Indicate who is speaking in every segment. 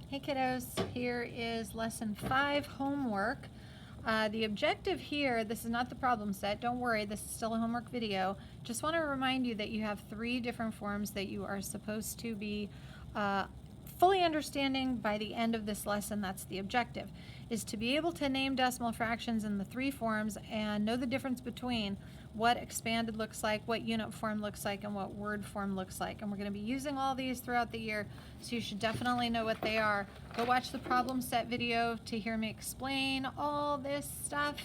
Speaker 1: Hey kiddos, here is lesson 5 homework. The objective here, this is not the problem set, don't worry, this is still a homework video. Just want to remind you that you have 3 different forms that you are supposed to be fully understanding by the end of this lesson. That's the objective, is to be able to name decimal fractions in the 3 forms and know the difference between what expanded looks like, what unit form looks like, and what word form looks like. And we're going to be using all these throughout the year, so you should definitely know what they are. Go watch the problem set video to hear me explain all this stuff.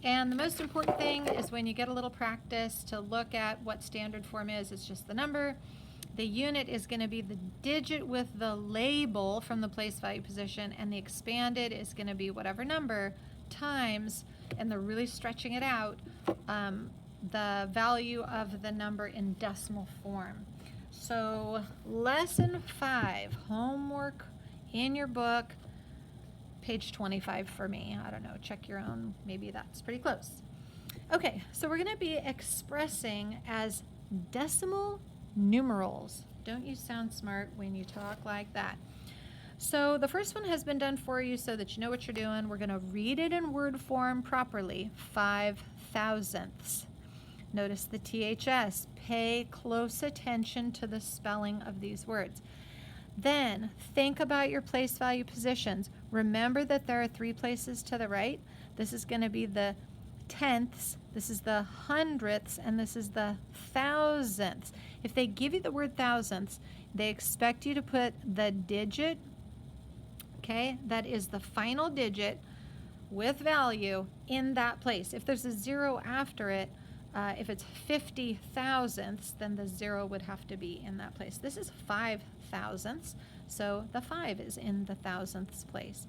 Speaker 1: And the most important thing is when you get a little practice to look at what standard form is. It's just the number. The unit is going to be the digit with the label from the place value position, and the expanded is going to be whatever number times, and they're really stretching it out, the value of the number in decimal form. So lesson 5, homework in your book, page 25 for me. I don't know, check your own, maybe that's pretty close. Okay, so we're going to be expressing as decimal numerals. Don't you sound smart when you talk like that? So the first one has been done for you so that you know what you're doing. We're going to read it in word form properly, 5/1000ths. Notice the THS. Pay close attention to the spelling of these words. Then think about your place value positions. Remember that there are 3 places to the right. This is going to be the tenths, this is the hundredths, and this is the thousandths. If they give you the word thousandths, they expect you to put the digit, okay, that is the final digit with value in that place. If there's a 0 after it, if it's 50 thousandths, then the 0 would have to be in that place. This is 5 thousandths, so the 5 is in the thousandths place.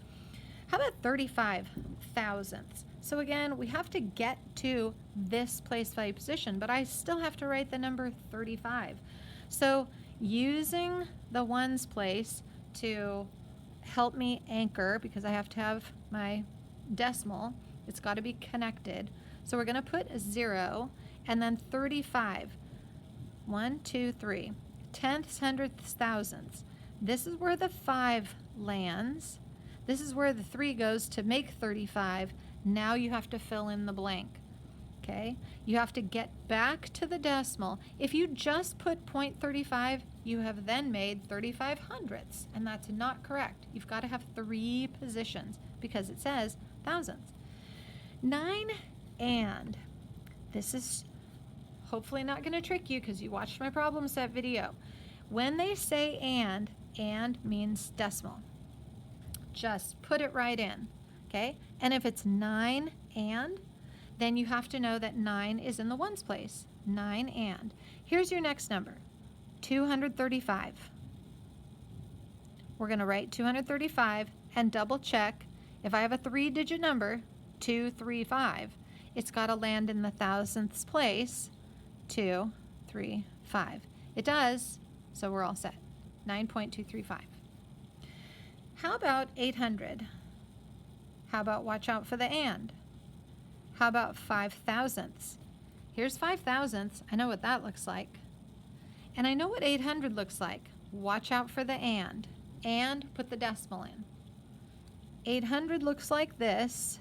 Speaker 1: How about 35 thousandths? So again, we have to get to this place value position, but I still have to write the number 35. So using the ones place to help me anchor, because I have to have my decimal, it's got to be connected. So we're going to put a 0 and then 35. 1, 2, 3. Tenths, hundredths, thousandths. This is where the 5 lands. This is where the 3 goes to make 35. Now you have to fill in the blank. Okay? You have to get back to the decimal. If you just put 0.35, you have then made 35 hundredths, and that's not correct. You've got to have 3 positions because it says thousandths. 9 and. This is hopefully not going to trick you because you watched my problem set video. When they say and means decimal. Just put it right in, okay? And if it's 9 and, then you have to know that 9 is in the ones place. 9 and. Here's your next number, 235. We're going to write 235 and double check. If I have a 3-digit number, 235, it's got to land in the thousandths place, 235. It does, so we're all set. 9.235. How about 800? How about watch out for the and? How about 5 thousandths? Here's 5 thousandths. I know what that looks like. And I know what 800 looks like. Watch out for the and put the decimal in. 800 looks like this.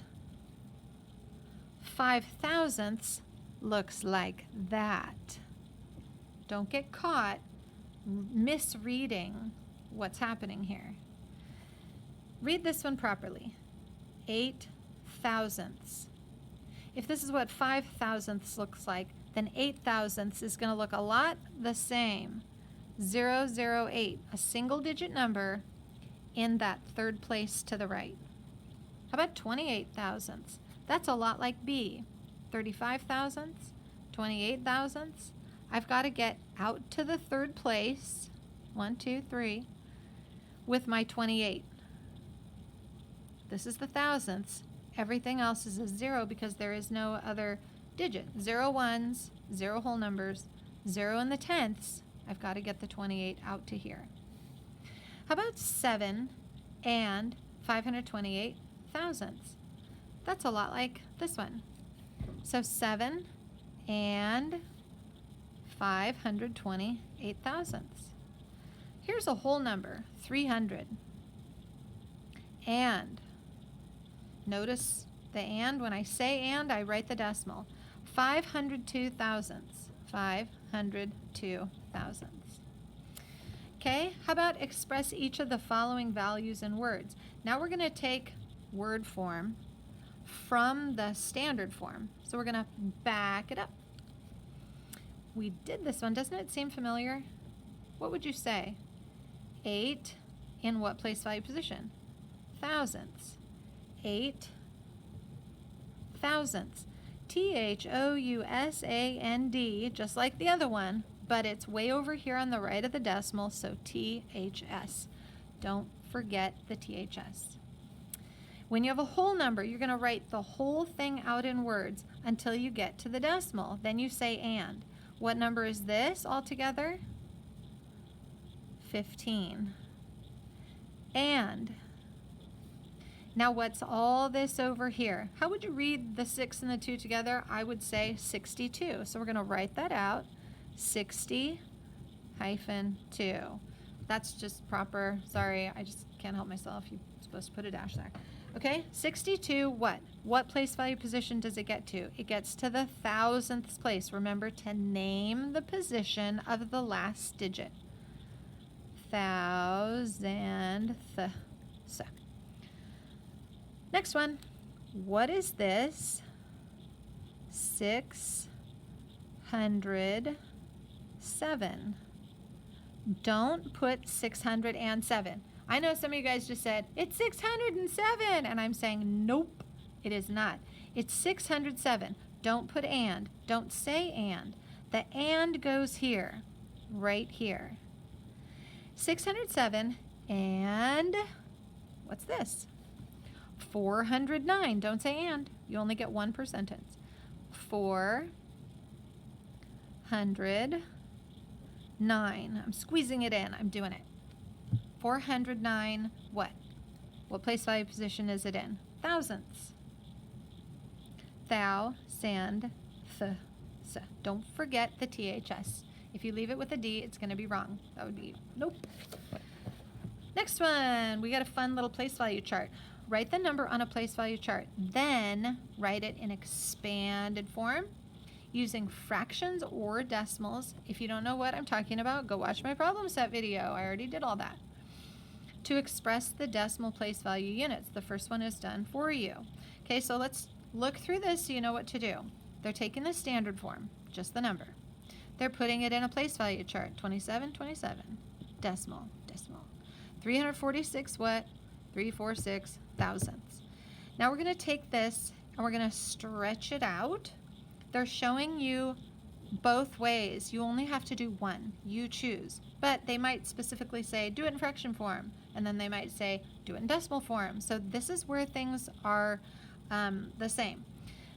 Speaker 1: 5 thousandths looks like that. Don't get caught misreading what's happening here. Read this one properly. 8 thousandths. If this is what 5 thousandths looks like, then 8 thousandths is going to look a lot the same. 008, a single digit number in that 3rd place to the right. How about 28 thousandths? That's a lot like B. 35 thousandths, 28 thousandths. I've got to get out to the 3rd place, 1, 2, 3, with my 28. This is the thousandths. Everything else is a 0 because there is no other digit. 0 ones, 0 whole numbers, 0 in the tenths. I've got to get the 28 out to here. How about 7 and 528 thousandths? That's a lot like this one. So 7 and 528 thousandths. Here's a whole number, 300. and. Notice the and. When I say and, I write the decimal. 502 thousandths. 502 thousandths. Okay, how about express each of the following values in words? Now we're going to take word form from the standard form. So we're going to back it up. We did this one. Doesn't it seem familiar? What would you say? 8 in what place value position? Thousandths. 8 thousandths. THOUSAND, just like the other one, but it's way over here on the right of the decimal, so THS. Don't forget the THS. When you have a whole number, you're going to write the whole thing out in words until you get to the decimal. Then you say and. What number is this altogether? 15. And. Now what's all this over here? How would you read the 6 and the 2 together? I would say 62. So we're going to write that out. 60 hyphen 2. That's just proper. Sorry, I just can't help myself. You're supposed to put a dash there. Okay, 62 what? What place value position does it get to? It gets to the thousandths place. Remember to name the position of the last digit. Thousandth. Next one. What is this? 607. Don't put 607. I know some of you guys just said, it's 607, and I'm saying, nope, it is not. It's 607. Don't put and. Don't say and. The and goes here, right here. 607, and what's this? 409. Don't say and. You only get one per sentence. 409. I'm squeezing it in. I'm doing it. 409 what? What place value position is it in? Thousandths. Thousandths. Don't forget the THS. If you leave it with a D, it's going to be wrong. That would be nope. Next one. We got a fun little place value chart. Write the number on a place value chart. Then write it in expanded form using fractions or decimals. If you don't know what I'm talking about, go watch my problem set video. I already did all that. To express the decimal place value units. The first one is done for you. Okay, so let's look through this so you know what to do. They're taking the standard form, just the number. They're putting it in a place value chart. 27, 27, decimal, decimal. 346 what? 346 thousandths. Now we're going to take this and we're going to stretch it out. They're showing you both ways. You only have to do one. You choose. But they might specifically say, do it in fraction form. And then they might say, do it in decimal form. So this is where things are the same.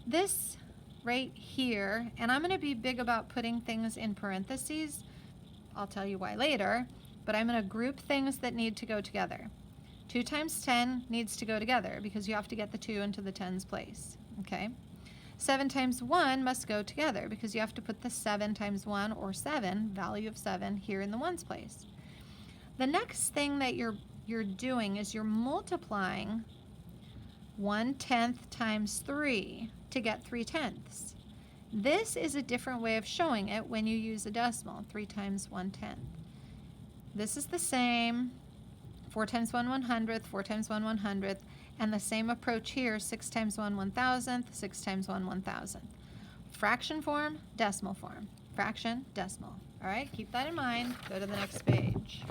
Speaker 1: This right here, and I'm going to be big about putting things in parentheses. I'll tell you why later. But I'm going to group things that need to go together. 2 times 10 needs to go together because you have to get the 2 into the 10's place. Okay? 7 times 1 must go together because you have to put the 7 times 1 or 7, value of 7, here in the 1's place. The next thing that you're doing is you're multiplying 1/10 times 3 to get 3/10. This is a different way of showing it when you use a decimal, 3 times 1/10. This is the same, 4 times 1 100th, 4 times 1 100th, and the same approach here, 6 times 1 1,000th, 6 times 1 1,000th. Fraction form, decimal form. Fraction, decimal. All right, keep that in mind. Go to the next page.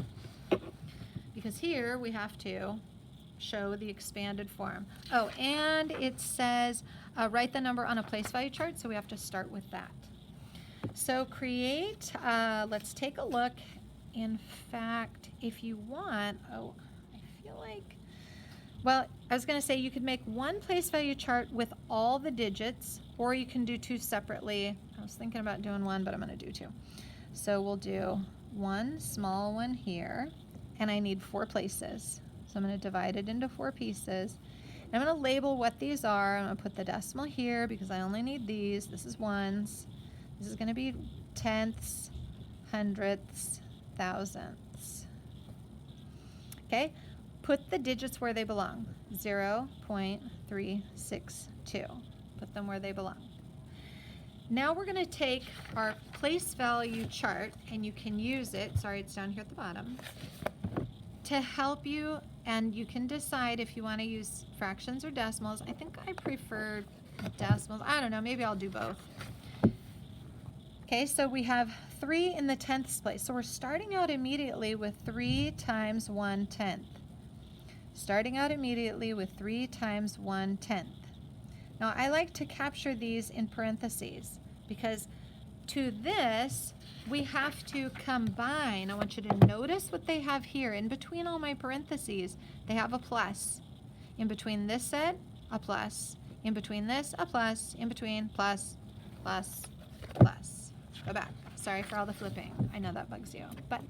Speaker 1: Because here we have to show the expanded form. Oh, and it says write the number on a place value chart, so we have to start with that. So create, let's take a look. In fact, if you want, I feel like, well, I was going to say you could make one place value chart with all the digits, or you can do 2 separately. I was thinking about doing one, but I'm going to do 2. So we'll do one small one here, and I need 4 places. So I'm going to divide it into 4 pieces. And I'm going to label what these are. I'm going to put the decimal here because I only need these. This is ones. This is going to be tenths, hundredths, thousandths. Okay, Put the digits where they belong. 0.362. Put them where they belong. Now we're going to take our place value chart, and you can use it, sorry it's down here at the bottom, to help you, and you can decide if you want to use fractions or decimals. I think I prefer decimals. I don't know, maybe I'll do both. Okay, so we have 3 in the tenths place. So we're starting out immediately with 3 times 1/10. Starting out immediately with 3 times 1/10. Now I like to capture these in parentheses because to this we have to combine. I want you to notice what they have here. In between all my parentheses, they have a plus. In between this set, a plus. In between this, a plus. In between, plus, plus, plus. Go back. Sorry for all the flipping. I know that bugs you, but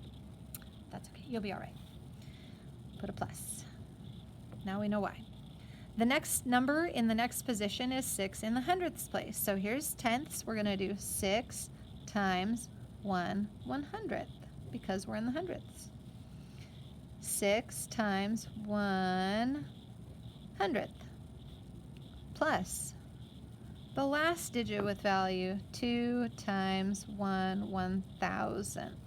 Speaker 1: that's okay. You'll be all right. Put a plus. Now we know why. The next number in the next position is 6 in the hundredths place. So here's tenths. We're going to do 6 times 1/100th because we're in the hundredths. 6 times 1/100th plus the last digit with value, 2 times 1/1000th.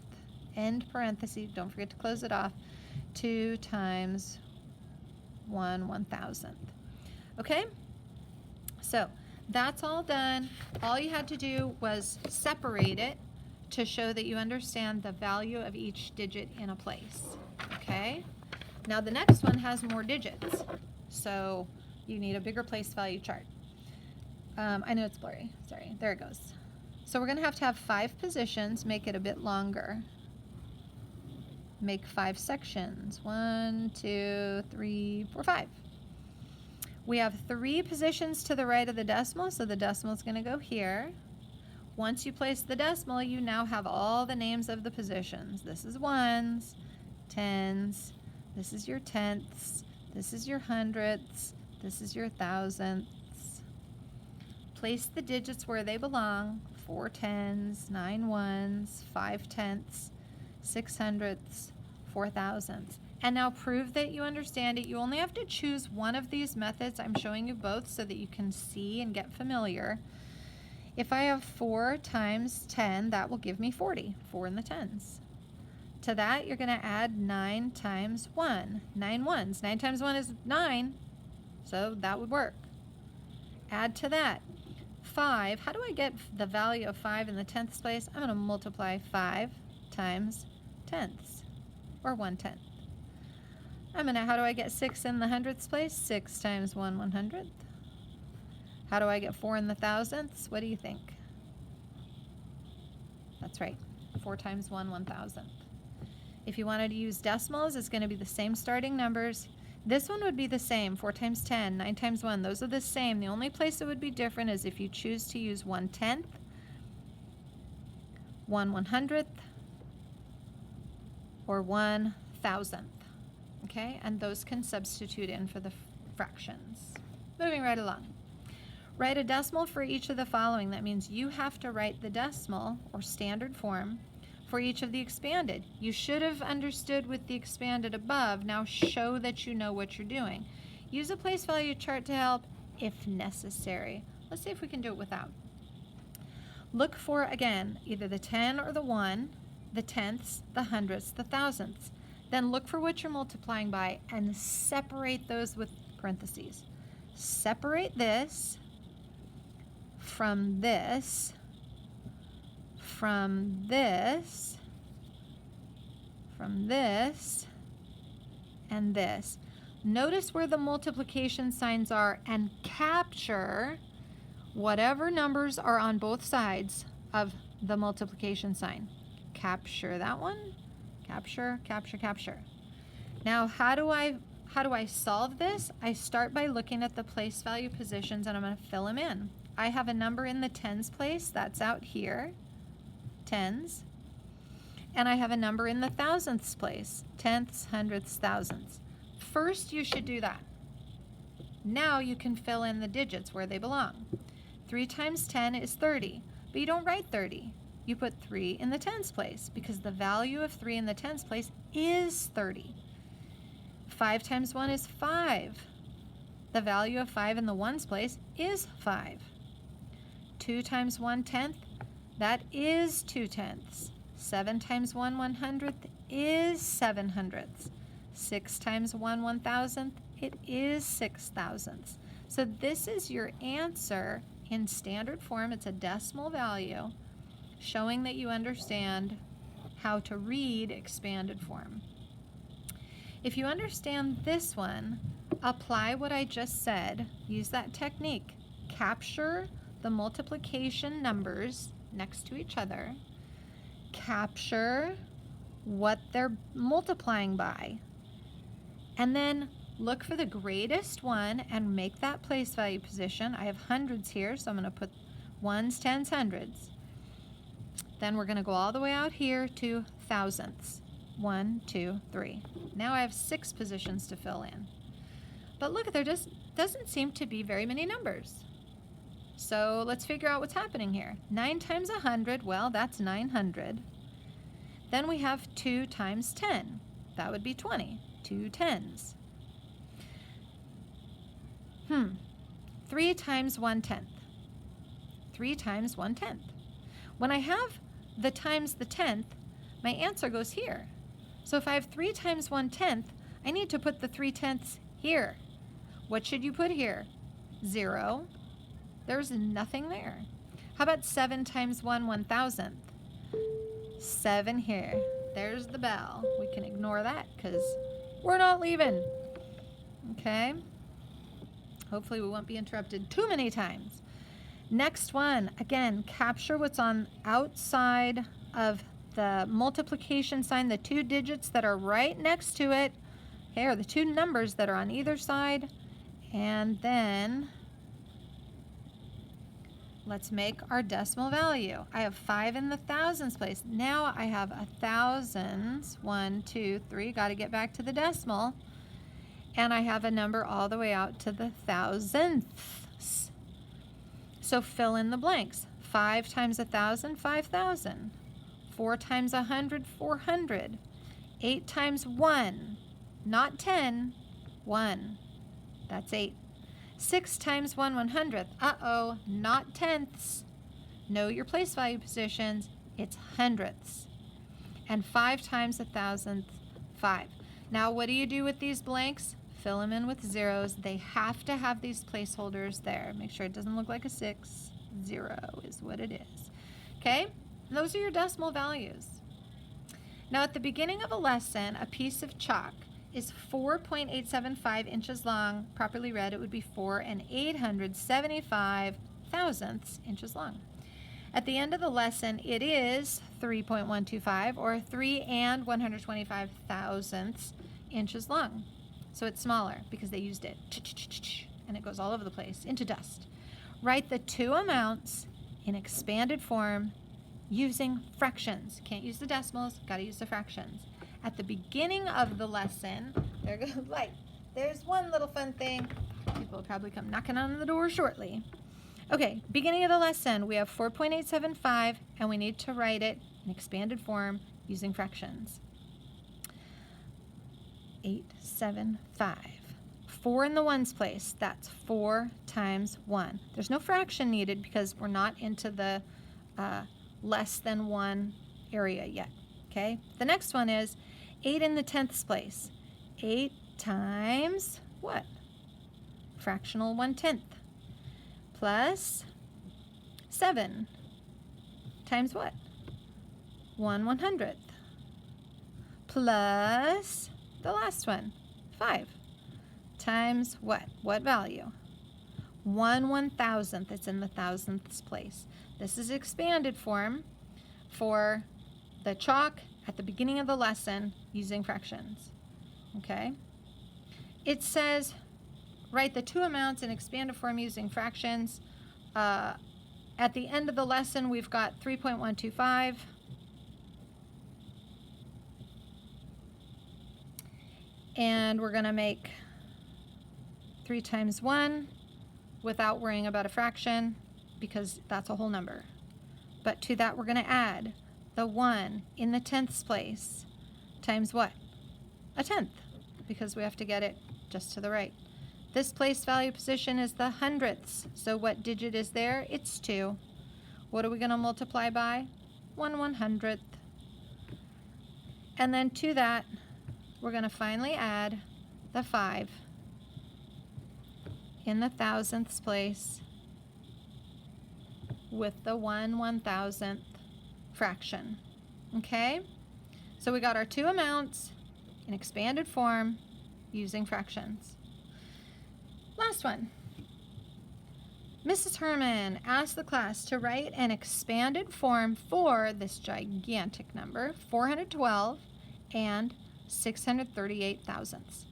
Speaker 1: End parenthesis. Don't forget to close it off. 2 times 1/1000th. Okay? So that's all done. All you had to do was separate it to show that you understand the value of each digit in a place. Okay? Now the next one has more digits. So you need a bigger place value chart. I know it's blurry. Sorry. There it goes. So we're going to have 5 positions. Make it a bit longer. Make 5 sections. 1, 2, 3, 4, 5. We have 3 positions to the right of the decimal, so the decimal is going to go here. Once you place the decimal, you now have all the names of the positions. This is ones, tens, this is your tenths, this is your hundredths, this is your thousandths. Place the digits where they belong. 4 tens, 9 ones, 5 tenths, 6 hundredths, 4 thousandths. And now prove that you understand it. You only have to choose one of these methods. I'm showing you both so that you can see and get familiar. If I have 4 times 10, that will give me 40, 4 in the tens. To that, you're going to add 9 times 1, 9 ones. 9 times 1 is 9, so that would work. Add to that 5. How do I get the value of 5 in the tenths place? I'm going to multiply 5 times tenths, or 1/10. How do I get 6 in the hundredths place? 6 times 1/100th. How do I get 4 in the thousandths? What do you think? That's right, 4 times 1/1000th. If you wanted to use decimals, it's going to be the same starting numbers. This one would be the same, 4 times 10, 9 times 1. Those are the same. The only place it would be different is if you choose to use 1/10, 1/100th, or 1/1000th. Okay, and those can substitute in for the fractions. Moving right along. Write a decimal for each of the following. That means you have to write the decimal, or standard form, for each of the expanded. You should have understood with the expanded above. Now show that you know what you're doing. Use a place value chart to help if necessary. Let's see if we can do it without. Look for, again, either the 10 or the 1, the tenths, the hundredths, the thousandths. Then look for what you're multiplying by and separate those with parentheses. Separate this from this, from this, from this, and this. Notice where the multiplication signs are and capture whatever numbers are on both sides of the multiplication sign. Capture that one. Capture, capture, capture. Now, how do I solve this? I start by looking at the place value positions, and I'm going to fill them in. I have a number in the tens place. That's out here. Tens. And I have a number in the thousandths place. Tenths, hundredths, thousandths. First, you should do that. Now you can fill in the digits where they belong. 3 times 10 is 30, but you don't write 30. You put 3 in the tens place because the value of 3 in the tens place is 30. 5 times 1 is 5. The value of 5 in the ones place is 5. 2 times 1/10, that is 2/10. 7 times 1 100th is 700ths. 6 times 1 1,000th, it is 6,000ths. So this is your answer in standard form. It's a decimal value showing that you understand how to read expanded form. If you understand this one, apply what I just said. Use that technique. Capture the multiplication numbers next to each other. Capture what they're multiplying by. And then look for the greatest one and make that place value position. I have hundreds here, so I'm going to put ones, tens, hundreds. Then we're going to go all the way out here to thousandths. 1, 2, 3. Now I have 6 positions to fill in. But look, there just doesn't seem to be very many numbers. So let's figure out what's happening here. 9 times 100, well, that's 900. Then we have 2 times 10. That would be 20. 2 tens. 3 times 1/10. 3 times 1/10. When I have the times the 10th, my answer goes here. So if I have 3 times 1/10, I need to put the 3/10ths here. What should you put here? 0. There's nothing there. How about 7 times 1 1,000th? 7 here. There's the bell. We can ignore that because we're not leaving. Okay? Hopefully we won't be interrupted too many times. Next one, again, capture what's on outside of the multiplication sign, the 2 digits that are right next to it. Here are the 2 numbers that are on either side. And then let's make our decimal value. I have 5 in the thousands place. Now I have a thousands. 1, 2, 3. Got to get back to the decimal. And I have a number all the way out to the thousandths. So fill in the blanks. 5 times 1,000, 5,000. 4 times 100, 400. 8 times 1, not 10, 1. That's 8. 6 times 1 100th. Uh-oh, not tenths. Know your place value positions. It's hundredths. And 5 times 1,000th, 5. Now what do you do with these blanks? Fill them in with zeros. They have to have these placeholders there. Make sure it doesn't look like a 6. 0 is what it is. Okay? And those are your decimal values. Now at the beginning of a lesson, a piece of chalk is 4.875 inches long. Properly read, it would be 4 875 thousandths inches long. At the end of the lesson, it is 3.125 or 3 125 thousandths inches long. So it's smaller because they used it, and it goes all over the place into dust. Write the 2 amounts in expanded form using fractions. Can't use the decimals, got to use the fractions. At the beginning of the lesson, there goes light. There's one little fun thing. People will probably come knocking on the door shortly. Okay, beginning of the lesson, we have 4.875, and we need to write it in expanded form using fractions. 875. 4 in the ones place, that's 4 times 1. There's no fraction needed because we're not into the less than 1 area yet. Okay, the next one is 8 in the tenths place. 8 times what? Fractional 1/10 plus 7 times what? 1 100th plus the last one, 5 times what? What value? 1 1,000th. It's in the thousandths place. This is expanded form for the chalk at the beginning of the lesson using fractions. Okay? It says write the 2 amounts in expanded form using fractions. At the end of the lesson, we've got 3.125. And we're going to make 3 times 1 without worrying about a fraction because that's a whole number. But to that, we're going to add the 1 in the tenths place times what? A tenth, because we have to get it just to the right. This place value position is the hundredths. So what digit is there? It's 2. What are we going to multiply by? 1/100th. And then to that, we're going to finally add the 5 in the thousandths place with the 1/1000th fraction. Okay? So we got our two amounts in expanded form using fractions. Last one. Mrs. Herman asked the class to write an expanded form for this gigantic number, 412 and 638 thousandths.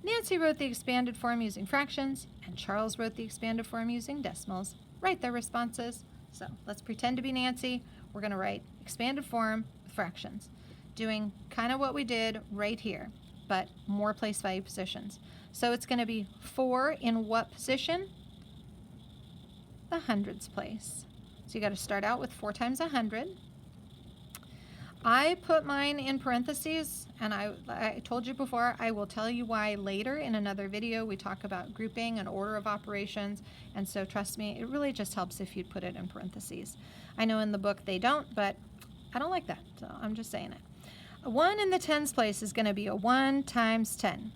Speaker 1: Nancy wrote the expanded form using fractions, and Charles wrote the expanded form using decimals. Write their responses. So let's pretend to be Nancy. We're going to write expanded form with fractions, doing kind of what we did right here, but more place value positions. So it's going to be 4 in what position? The hundreds place. So you got to start out with 4 times 100. I put mine in parentheses, and I told you before, I will tell you why later in another video. We talk about grouping and order of operations, and so trust me, it really just helps if you put it in parentheses. I know in the book they don't, but I don't like that, so I'm just saying it. A 1 in the tens place is going to be a 1 times 10.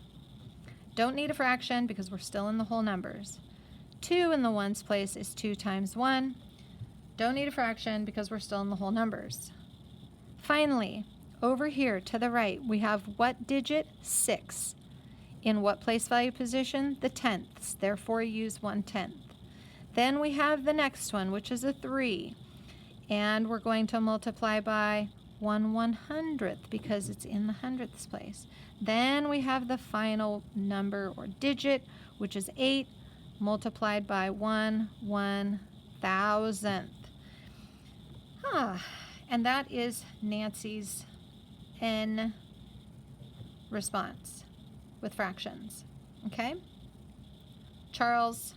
Speaker 1: Don't need a fraction because we're still in the whole numbers. 2 in the ones place is 2 times 1. Don't need a fraction because we're still in the whole numbers. Finally, over here to the right, we have what digit? 6. In what place value position? The tenths. Therefore, use 1/10. Then we have the next one, which is a 3. And we're going to multiply by 1/100th because it's in the hundredths place. Then we have the final number or digit, which is 8, multiplied by 1/1000th. And that is Nancy's N response with fractions. Okay? Charles,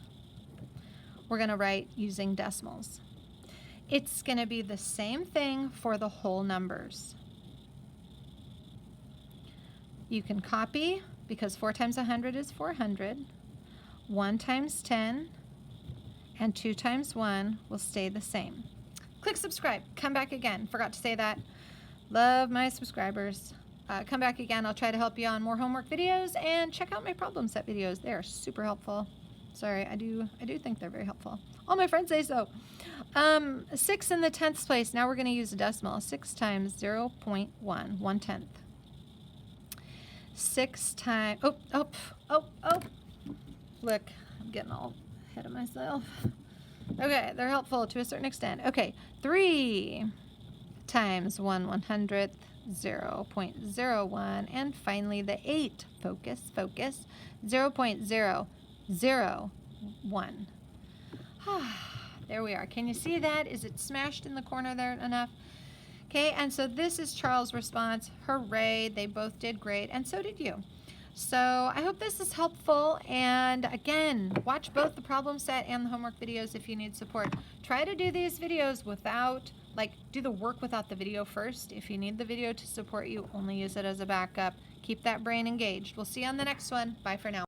Speaker 1: we're going to write using decimals. It's going to be the same thing for the whole numbers. You can copy because 4 times 100 is 400. 1 times 10 and 2 times 1 will stay the same. Click subscribe. Come back again. Forgot to say that. Love my subscribers. Come back again. I'll try to help you on more homework videos, and check out my problem set videos. They are super helpful. Sorry, I do think they're very helpful. All my friends say so. 6 in the tenths place. Now we're going to use a decimal. 6 times 0.1, 1/10. 6 times, look, I'm getting all ahead of myself. Okay, they're helpful to a certain extent. Okay, 3 times 1/100th, 0.01, and finally the 8, focus, 0.001. There we are. Can you see that? Is it smashed in the corner there enough? Okay, and so this is Charles' response. Hooray, they both did great, and so did you. So I hope this is helpful, and again, watch both the problem set and the homework videos if you need support. Try to do these videos without, do the work without the video first. If you need the video to support you, only use it as a backup. Keep that brain engaged. We'll see you on the next one. Bye for now.